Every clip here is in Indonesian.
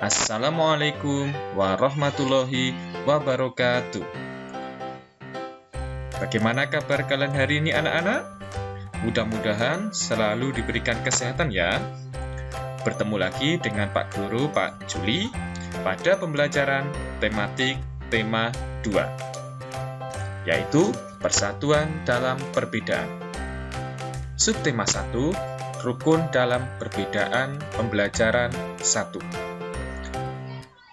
Assalamualaikum warahmatullahi wabarakatuh. Bagaimana kabar kalian hari ini anak-anak? Mudah-mudahan selalu diberikan kesehatan ya. Bertemu lagi dengan Pak Guru, Pak Juli, pada pembelajaran tematik tema 2, yaitu Persatuan dalam Perbedaan. Subtema 1, Rukun dalam Perbedaan Pembelajaran 1.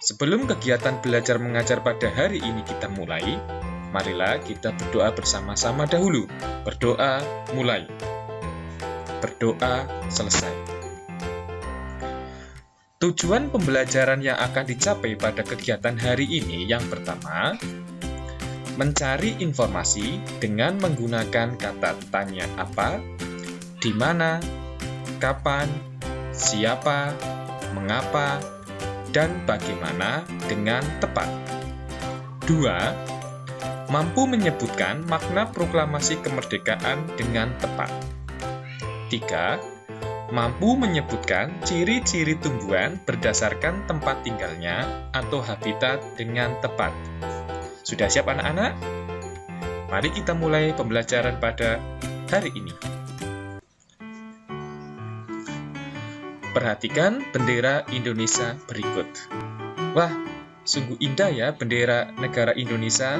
Sebelum kegiatan belajar mengajar pada hari ini kita mulai, marilah kita berdoa bersama-sama dahulu. Berdoa mulai. Berdoa selesai. Tujuan pembelajaran yang akan dicapai pada kegiatan hari ini yang pertama, mencari informasi dengan menggunakan kata tanya apa, di mana, kapan, siapa, mengapa, dan bagaimana dengan tepat. 2. Mampu menyebutkan makna proklamasi kemerdekaan dengan tepat. 3. Mampu menyebutkan ciri-ciri tumbuhan berdasarkan tempat tinggalnya atau habitat dengan tepat. Sudah siap anak-anak? Mari kita mulai pembelajaran pada hari ini. Perhatikan bendera Indonesia berikut. Wah, sungguh indah ya bendera negara Indonesia.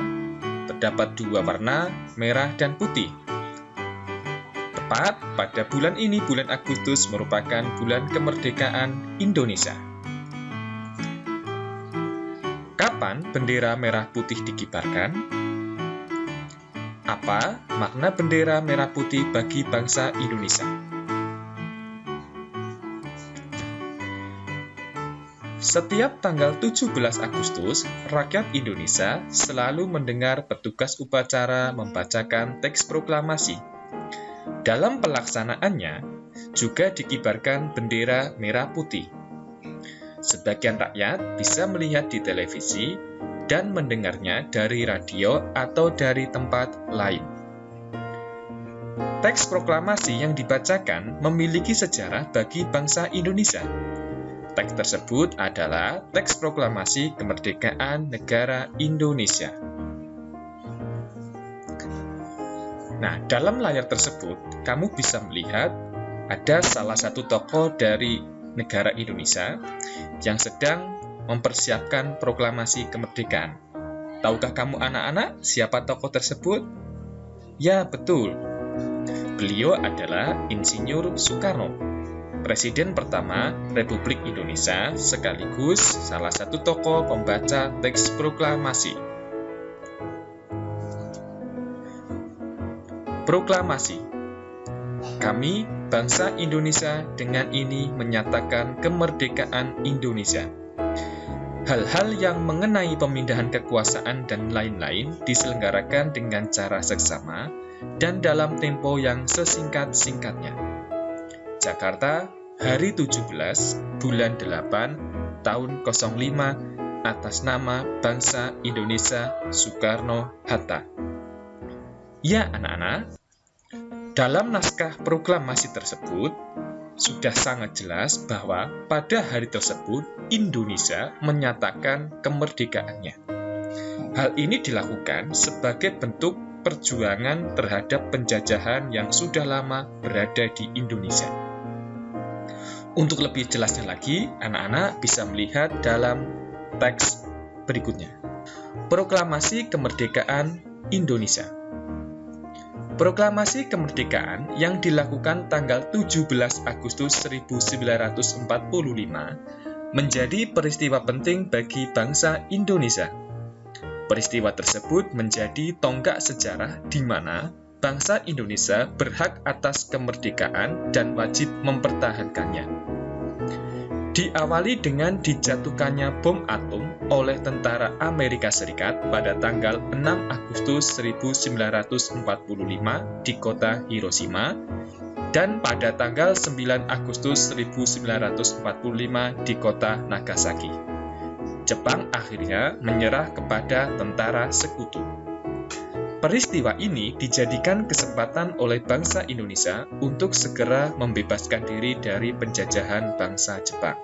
Terdapat 2 warna, merah dan putih. Tepat pada bulan ini, bulan Agustus, merupakan bulan kemerdekaan Indonesia. Kapan bendera merah putih dikibarkan? Apa makna bendera merah putih bagi bangsa Indonesia? Setiap tanggal 17 Agustus, rakyat Indonesia selalu mendengar petugas upacara membacakan teks proklamasi. Dalam pelaksanaannya, juga dikibarkan bendera merah putih. Sebagian rakyat bisa melihat di televisi dan mendengarnya dari radio atau dari tempat lain. Teks proklamasi yang dibacakan memiliki sejarah bagi bangsa Indonesia. Teks tersebut adalah teks proklamasi kemerdekaan negara Indonesia. Nah, dalam layar tersebut, kamu bisa melihat ada salah satu tokoh dari negara Indonesia yang sedang mempersiapkan proklamasi kemerdekaan. Tahukah kamu anak-anak siapa tokoh tersebut? Ya, betul. Beliau adalah Insinyur Soekarno, Presiden pertama Republik Indonesia sekaligus salah satu tokoh pembaca teks proklamasi. Proklamasi. Kami, bangsa Indonesia, dengan ini menyatakan kemerdekaan Indonesia. Hal-hal yang mengenai pemindahan kekuasaan dan lain-lain diselenggarakan dengan cara seksama dan dalam tempo yang sesingkat-singkatnya. Jakarta, hari 17, bulan 8, tahun 05, atas nama bangsa Indonesia Soekarno-Hatta. Ya anak-anak, dalam naskah proklamasi tersebut, sudah sangat jelas bahwa pada hari tersebut Indonesia menyatakan kemerdekaannya. Hal ini dilakukan sebagai bentuk perjuangan terhadap penjajahan yang sudah lama berada di Indonesia. Untuk lebih jelasnya lagi, anak-anak bisa melihat dalam teks berikutnya. Proklamasi Kemerdekaan Indonesia. Proklamasi kemerdekaan yang dilakukan tanggal 17 Agustus 1945 menjadi peristiwa penting bagi bangsa Indonesia. Peristiwa tersebut menjadi tonggak sejarah di mana bangsa Indonesia berhak atas kemerdekaan dan wajib mempertahankannya. Diawali dengan dijatuhkannya bom atom oleh tentara Amerika Serikat pada tanggal 6 Agustus 1945 di kota Hiroshima dan pada tanggal 9 Agustus 1945 di kota Nagasaki. Jepang akhirnya menyerah kepada tentara sekutu. Peristiwa ini dijadikan kesempatan oleh bangsa Indonesia untuk segera membebaskan diri dari penjajahan bangsa Jepang.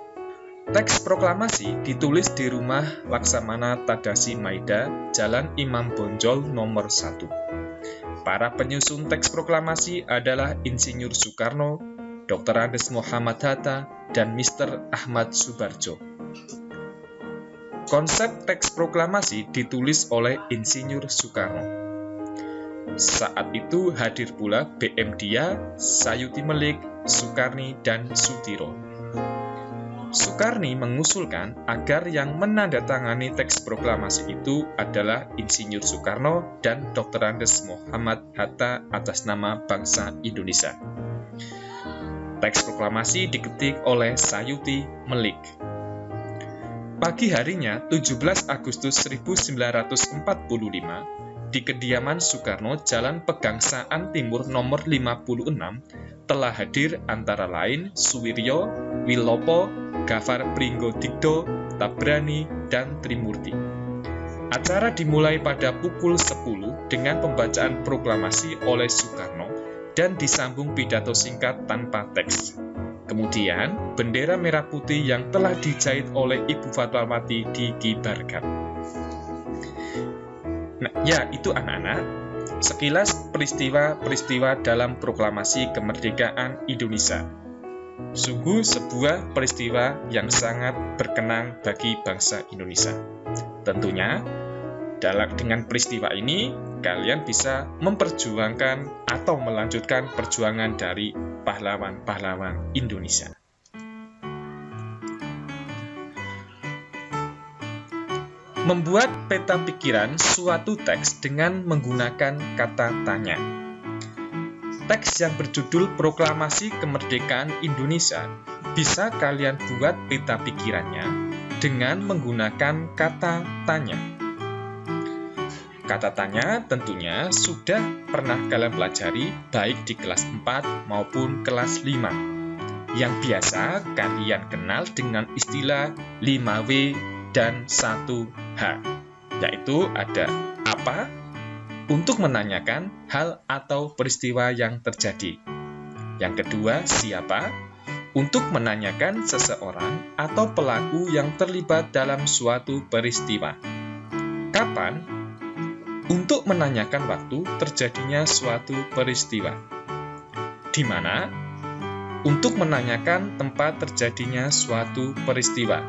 Teks proklamasi ditulis di rumah Laksamana Tadasi Maida, Jalan Imam Bonjol nomor 1. Para penyusun teks proklamasi adalah Insinyur Soekarno, Dr. Andes Muhammad Hatta, dan Mr. Ahmad Subarjo. Konsep teks proklamasi ditulis oleh Insinyur Soekarno. Saat itu hadir pula BM Dia, Sayuti Melik, Soekarni, dan Sutiro. Soekarni mengusulkan agar yang menandatangani teks proklamasi itu adalah Insinyur Soekarno dan Dr. Andes Muhammad Hatta atas nama bangsa Indonesia. Teks proklamasi diketik oleh Sayuti Melik. Pagi harinya, 17 Agustus 1945, di kediaman Soekarno, Jalan Pegangsaan Timur nomor 56, telah hadir antara lain Suwiryo, Wilopo, Gafar Pringgodigdo, Tabrani, dan Trimurti. Acara dimulai pada pukul 10 dengan pembacaan proklamasi oleh Soekarno dan disambung pidato singkat tanpa teks. Kemudian, bendera merah putih yang telah dijahit oleh Ibu Fatmawati dikibarkan. Nah, ya itu anak-anak, sekilas peristiwa-peristiwa dalam proklamasi kemerdekaan Indonesia. Sungguh sebuah peristiwa yang sangat berkenang bagi bangsa Indonesia. Tentunya, dengan peristiwa ini, kalian bisa memperjuangkan atau melanjutkan perjuangan dari pahlawan-pahlawan Indonesia. Membuat peta pikiran suatu teks dengan menggunakan kata tanya. Teks yang berjudul Proklamasi Kemerdekaan Indonesia bisa kalian buat peta pikirannya dengan menggunakan kata tanya. Kata tanya tentunya sudah pernah kalian pelajari baik di kelas 4 maupun kelas 5. Yang biasa kalian kenal dengan istilah 5W dan 1H, yaitu ada apa, untuk menanyakan hal atau peristiwa yang terjadi. Yang kedua, siapa, untuk menanyakan seseorang atau pelaku yang terlibat dalam suatu peristiwa. Kapan, untuk menanyakan waktu terjadinya suatu peristiwa. Di mana, untuk menanyakan tempat terjadinya suatu peristiwa.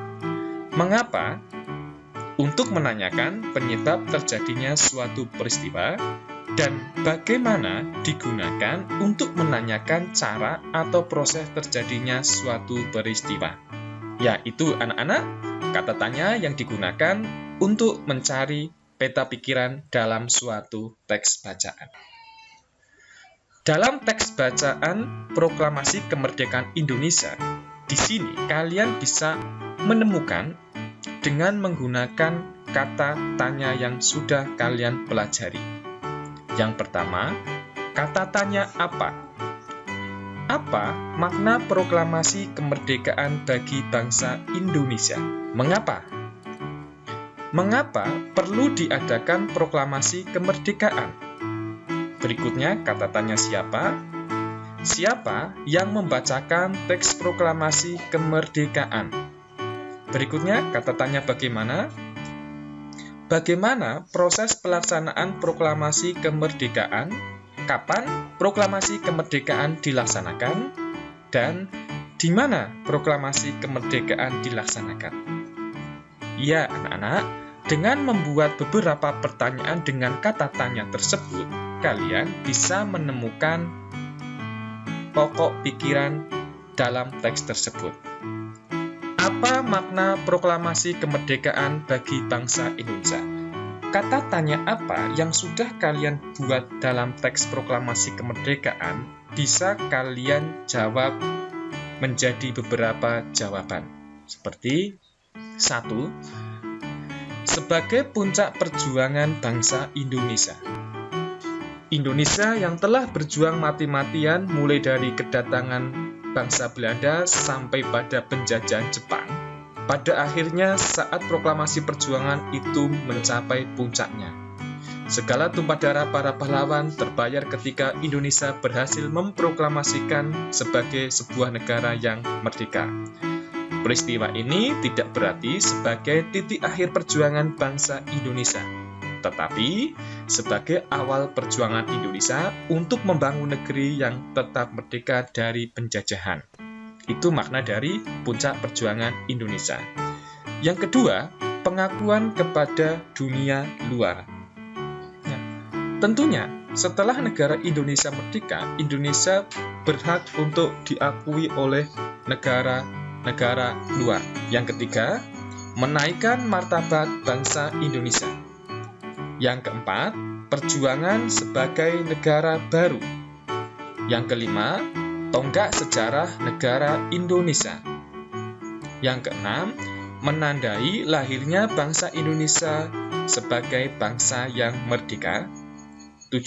Mengapa, untuk menanyakan penyebab terjadinya suatu peristiwa. Dan bagaimana digunakan untuk menanyakan cara atau proses terjadinya suatu peristiwa. Yaitu anak-anak, kata tanya yang digunakan untuk mencari peta pikiran dalam suatu teks bacaan. Dalam teks bacaan Proklamasi Kemerdekaan Indonesia, di sini kalian bisa menemukan dengan menggunakan kata tanya yang sudah kalian pelajari. Yang pertama, kata tanya apa? Apa makna proklamasi kemerdekaan bagi bangsa Indonesia? Mengapa? Mengapa perlu diadakan proklamasi kemerdekaan? Berikutnya, kata tanya siapa? Siapa yang membacakan teks proklamasi kemerdekaan? Berikutnya, kata tanya bagaimana? Bagaimana proses pelaksanaan proklamasi kemerdekaan? Kapan proklamasi kemerdekaan dilaksanakan? Dan di mana proklamasi kemerdekaan dilaksanakan? Ya, anak-anak, dengan membuat beberapa pertanyaan dengan kata tanya tersebut, kalian bisa menemukan pokok pikiran dalam teks tersebut. Apa makna proklamasi kemerdekaan bagi bangsa Indonesia? Kata tanya apa yang sudah kalian buat dalam teks proklamasi kemerdekaan bisa kalian jawab menjadi beberapa jawaban. Seperti 1. Sebagai puncak perjuangan bangsa Indonesia. Indonesia yang telah berjuang mati-matian mulai dari kedatangan bangsa Belanda sampai pada penjajahan Jepang. Pada akhirnya saat proklamasi perjuangan itu mencapai puncaknya. Segala tumpah darah para pahlawan terbayar ketika Indonesia berhasil memproklamasikan sebagai sebuah negara yang merdeka. Peristiwa ini tidak berarti sebagai titik akhir perjuangan bangsa Indonesia, tetapi sebagai awal perjuangan Indonesia untuk membangun negeri yang tetap merdeka dari penjajahan. Itu makna dari puncak perjuangan Indonesia. Yang kedua, pengakuan kepada dunia luar. Nah, tentunya setelah negara Indonesia merdeka, Indonesia berhak untuk diakui oleh negara luar. Yang ketiga, menaikkan martabat bangsa Indonesia. Yang keempat, perjuangan sebagai negara baru. Yang kelima, tonggak sejarah negara Indonesia. Yang keenam, menandai lahirnya bangsa Indonesia sebagai bangsa yang merdeka. 7.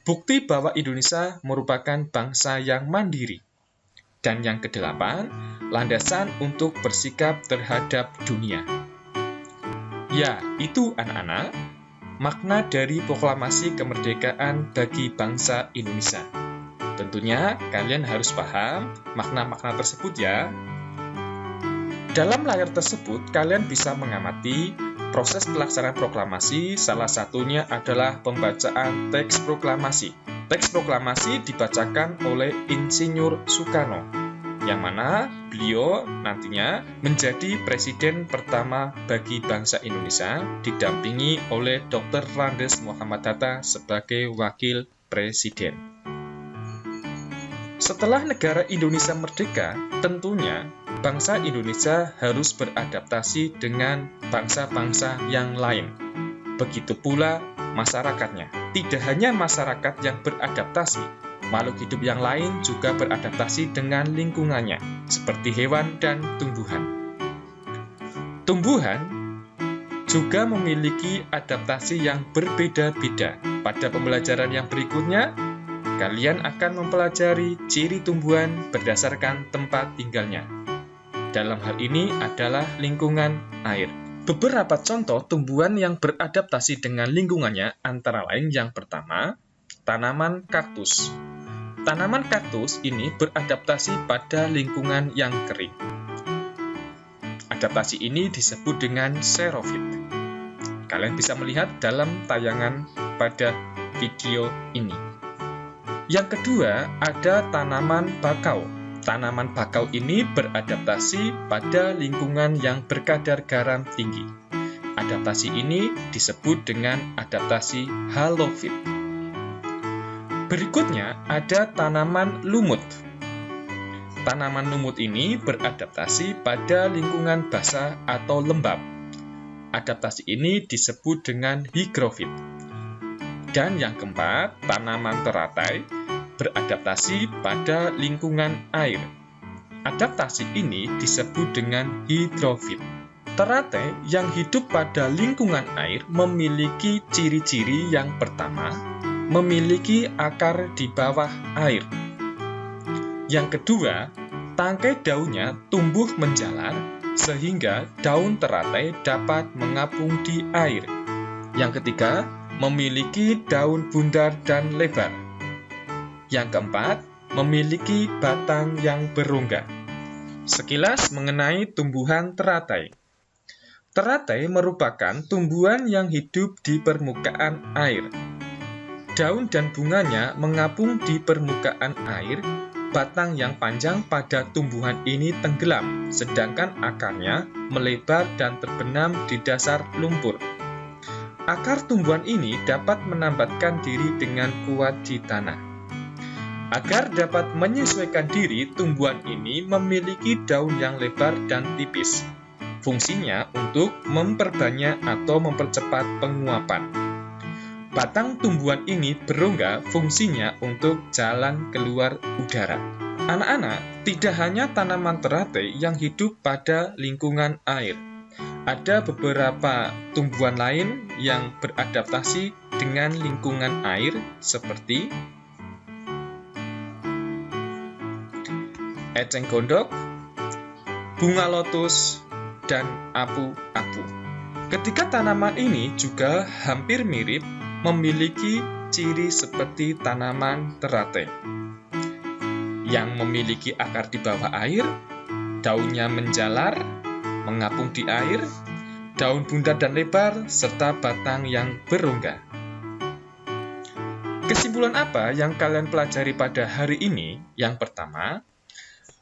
Bukti bahwa Indonesia merupakan bangsa yang mandiri. Dan yang kedelapan, landasan untuk bersikap terhadap dunia. Ya, itu anak-anak, makna dari proklamasi kemerdekaan bagi bangsa Indonesia. Tentunya kalian harus paham makna-makna tersebut ya. Dalam layar tersebut, kalian bisa mengamati proses pelaksanaan proklamasi. Salah satunya adalah pembacaan teks proklamasi. Teks proklamasi dibacakan oleh Insinyur Soekarno, yang mana beliau nantinya menjadi presiden pertama bagi bangsa Indonesia, didampingi oleh Dr. Landes Muhammad Hatta sebagai wakil presiden. Setelah negara Indonesia merdeka, tentunya bangsa Indonesia harus beradaptasi dengan bangsa-bangsa yang lain. Begitu pula masyarakatnya. Tidak hanya masyarakat yang beradaptasi, makhluk hidup yang lain juga beradaptasi dengan lingkungannya, seperti hewan dan tumbuhan. Tumbuhan juga memiliki adaptasi yang berbeda-beda. Pada pembelajaran yang berikutnya, kalian akan mempelajari ciri tumbuhan berdasarkan tempat tinggalnya. Dalam hal ini adalah lingkungan air. Beberapa contoh tumbuhan yang beradaptasi dengan lingkungannya antara lain yang pertama, tanaman kaktus. Tanaman kaktus ini beradaptasi pada lingkungan yang kering. Adaptasi ini disebut dengan xerofit. Kalian bisa melihat dalam tayangan pada video ini. Yang kedua, ada tanaman bakau. Tanaman bakau ini beradaptasi pada lingkungan yang berkadar garam tinggi. Adaptasi ini disebut dengan adaptasi halofit. Berikutnya, ada tanaman lumut. Tanaman lumut ini beradaptasi pada lingkungan basah atau lembab. Adaptasi ini disebut dengan higrofit. Dan yang keempat, tanaman teratai beradaptasi pada lingkungan air. Adaptasi ini disebut dengan hidrofit. Teratai yang hidup pada lingkungan air memiliki ciri-ciri yang pertama, memiliki akar di bawah air. Yang kedua, tangkai daunnya tumbuh menjalar sehingga daun teratai dapat mengapung di air. Yang ketiga, memiliki daun bundar dan lebar. Yang keempat, memiliki batang yang berongga. Sekilas mengenai tumbuhan teratai. Teratai merupakan tumbuhan yang hidup di permukaan air. Daun dan bunganya mengapung di permukaan air. Batang yang panjang pada tumbuhan ini tenggelam, sedangkan akarnya melebar dan terbenam di dasar lumpur. Akar tumbuhan ini dapat menambatkan diri dengan kuat di tanah. Agar dapat menyesuaikan diri, tumbuhan ini memiliki daun yang lebar dan tipis. Fungsinya untuk memperbanyak atau mempercepat penguapan. Batang tumbuhan ini berongga, fungsinya untuk jalan keluar udara. Anak-anak, tidak hanya tanaman teratai yang hidup pada lingkungan air. Ada beberapa tumbuhan lain yang beradaptasi dengan lingkungan air seperti eceng gondok, bunga lotus, dan apu-apu. Ketiga tanaman ini juga hampir mirip, memiliki ciri seperti tanaman teratai yang memiliki akar di bawah air, daunnya menjalar, mengapung di air, daun bundar dan lebar, serta batang yang berongga. Kesimpulan apa yang kalian pelajari pada hari ini? Yang pertama,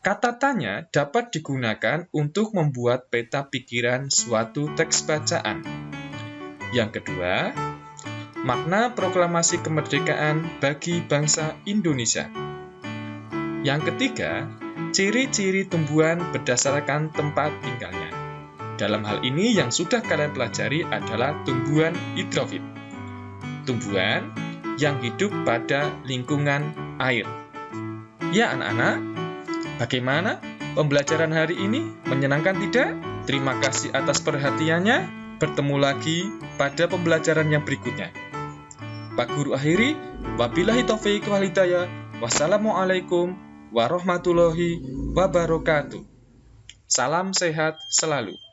kata tanya dapat digunakan untuk membuat peta pikiran suatu teks bacaan. Yang kedua, makna proklamasi kemerdekaan bagi bangsa Indonesia. Yang ketiga, ciri-ciri tumbuhan berdasarkan tempat tinggalnya. Dalam hal ini yang sudah kalian pelajari adalah tumbuhan hidrofit. Tumbuhan yang hidup pada lingkungan air. Ya anak-anak, bagaimana pembelajaran hari ini? Menyenangkan tidak? Terima kasih atas perhatiannya. Bertemu lagi pada pembelajaran yang berikutnya. Pak Guru akhiri, wabillahi taufiq wal hidayah. Wassalamualaikum warahmatullahi wabarakatuh. Salam sehat selalu.